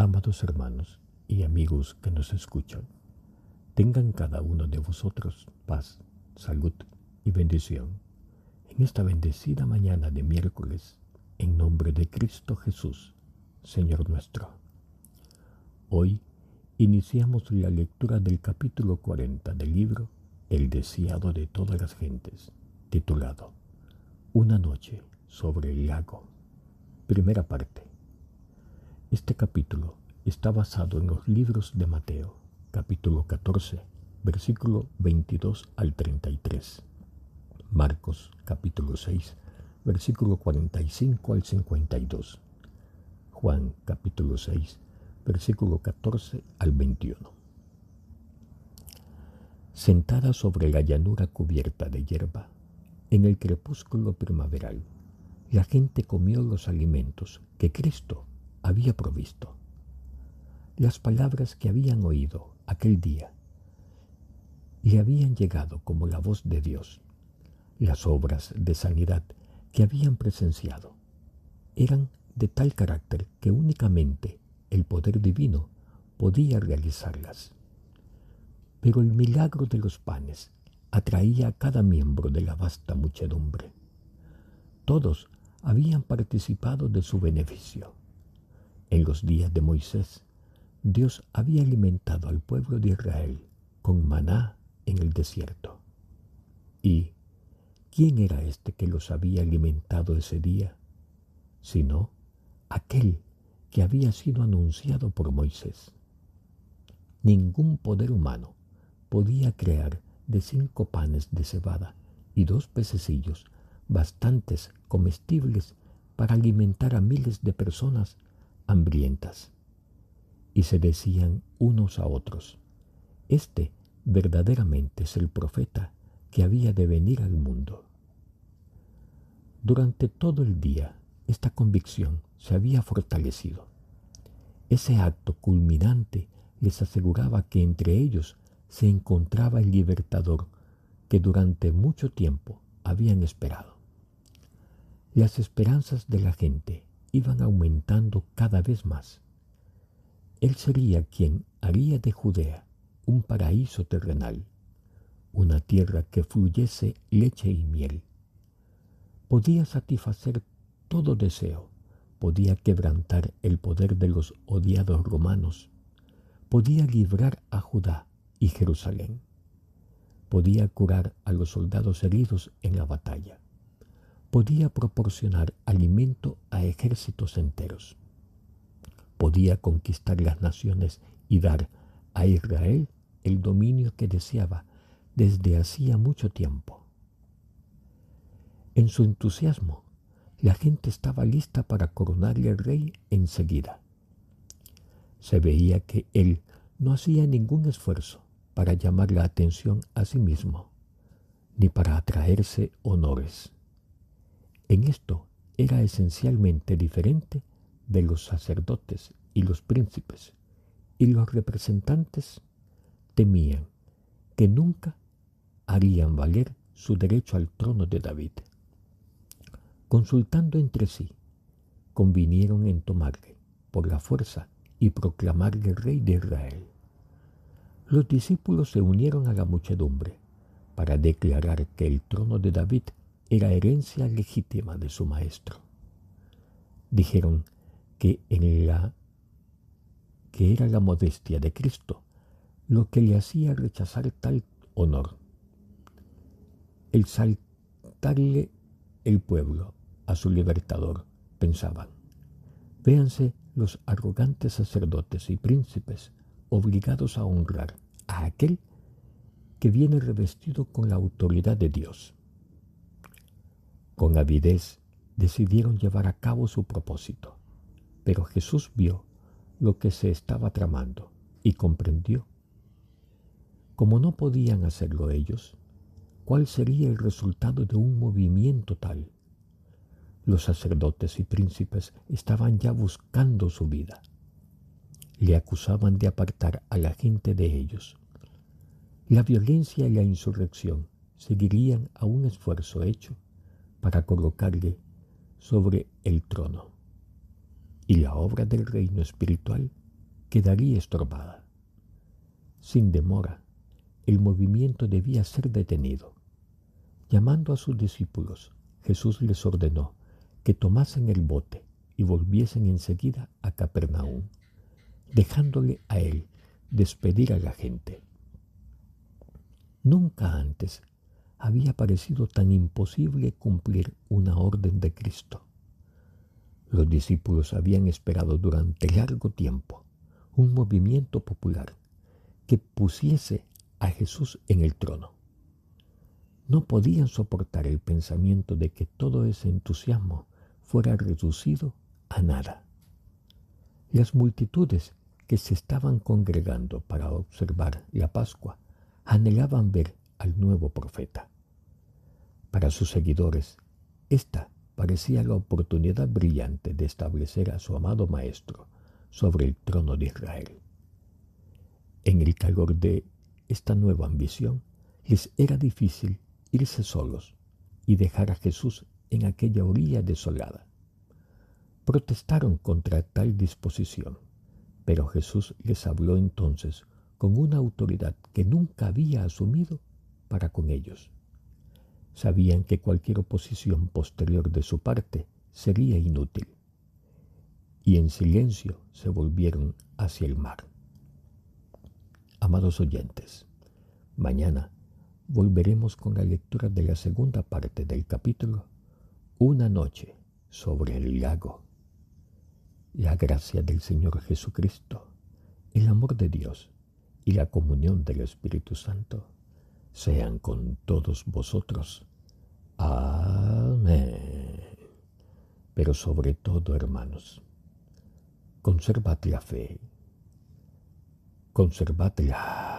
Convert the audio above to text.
Amados hermanos y amigos que nos escuchan, tengan cada uno de vosotros paz, salud y bendición en esta bendecida mañana de miércoles, en nombre de Cristo Jesús, Señor nuestro. Hoy iniciamos la lectura del capítulo 40 del libro El deseado de todas las gentes, titulado Una noche sobre el lago. Primera parte. Este capítulo está basado en los libros de Mateo, capítulo 14, versículo 22 al 33. Marcos, capítulo 6, versículo 45 al 52. Juan, capítulo 6, versículo 14 al 21. Sentada sobre la llanura cubierta de hierba, en el crepúsculo primaveral, la gente comió los alimentos que Cristo había provisto. Las palabras que habían oído aquel día le habían llegado como la voz de Dios. Las obras de sanidad que habían presenciado eran de tal carácter que únicamente el poder divino podía realizarlas. Pero el milagro de los panes atraía a cada miembro de la vasta muchedumbre. Todos habían participado de su beneficio. En los días de Moisés, Dios había alimentado al pueblo de Israel con maná en el desierto. ¿Y quién era este que los había alimentado ese día? Sino aquel que había sido anunciado por Moisés. Ningún poder humano podía crear de 5 panes de cebada y 2 pececillos bastantes comestibles para alimentar a miles de personas hambrientas. Y se decían unos a otros: este verdaderamente es el profeta que había de venir al mundo. Durante todo el día, esta convicción se había fortalecido. Ese acto culminante les aseguraba que entre ellos se encontraba el libertador que durante mucho tiempo habían esperado. Las esperanzas de la gente iban aumentando cada vez más. Él sería quien haría de Judea un paraíso terrenal, una tierra que fluyese leche y miel. Podía satisfacer todo deseo, podía quebrantar el poder de los odiados romanos, podía librar a Judá y Jerusalén, podía curar a los soldados heridos en la batalla, podía proporcionar alimento a ejércitos enteros, podía conquistar las naciones y dar a Israel el dominio que deseaba desde hacía mucho tiempo. En su entusiasmo, la gente estaba lista para coronarle al rey enseguida. Se veía que él no hacía ningún esfuerzo para llamar la atención a sí mismo, ni para atraerse honores. En esto era esencialmente diferente de los sacerdotes y los príncipes, y los representantes temían que nunca harían valer su derecho al trono de David. Consultando entre sí, convinieron en tomarle por la fuerza y proclamarle rey de Israel. Los discípulos se unieron a la muchedumbre para declarar que el trono de David era herencia legítima de su maestro. Dijeron que era la modestia de Cristo lo que le hacía rechazar tal honor. El saltarle el pueblo a su libertador, pensaban. Véanse los arrogantes sacerdotes y príncipes obligados a honrar a aquel que viene revestido con la autoridad de Dios. Con avidez decidieron llevar a cabo su propósito, pero Jesús vio lo que se estaba tramando y comprendió. Como no podían hacerlo ellos, ¿cuál sería el resultado de un movimiento tal? Los sacerdotes y príncipes estaban ya buscando su vida. Le acusaban de apartar a la gente de ellos. La violencia y la insurrección seguirían a un esfuerzo hecho para colocarle sobre el trono. Y la obra del reino espiritual quedaría estorbada. Sin demora, el movimiento debía ser detenido. Llamando a sus discípulos, Jesús les ordenó que tomasen el bote y volviesen enseguida a Capernaum, dejándole a él despedir a la gente. Nunca antes había parecido tan imposible cumplir una orden de Cristo. Los discípulos habían esperado durante largo tiempo un movimiento popular que pusiese a Jesús en el trono. No podían soportar el pensamiento de que todo ese entusiasmo fuera reducido a nada. Las multitudes que se estaban congregando para observar la Pascua anhelaban ver al nuevo profeta. Para sus seguidores, esta parecía la oportunidad brillante de establecer a su amado Maestro sobre el trono de Israel. En el calor de esta nueva ambición, les era difícil irse solos y dejar a Jesús en aquella orilla desolada. Protestaron contra tal disposición, pero Jesús les habló entonces con una autoridad que nunca había asumido para con ellos. Sabían que cualquier oposición posterior de su parte sería inútil, y en silencio se volvieron hacia el mar. Amados oyentes, mañana volveremos con la lectura de la segunda parte del capítulo Una noche sobre el lago. La gracia del Señor Jesucristo, el amor de Dios y la comunión del Espíritu Santo sean con todos vosotros. Amén. Pero sobre todo, hermanos, conservad la fe, conservad la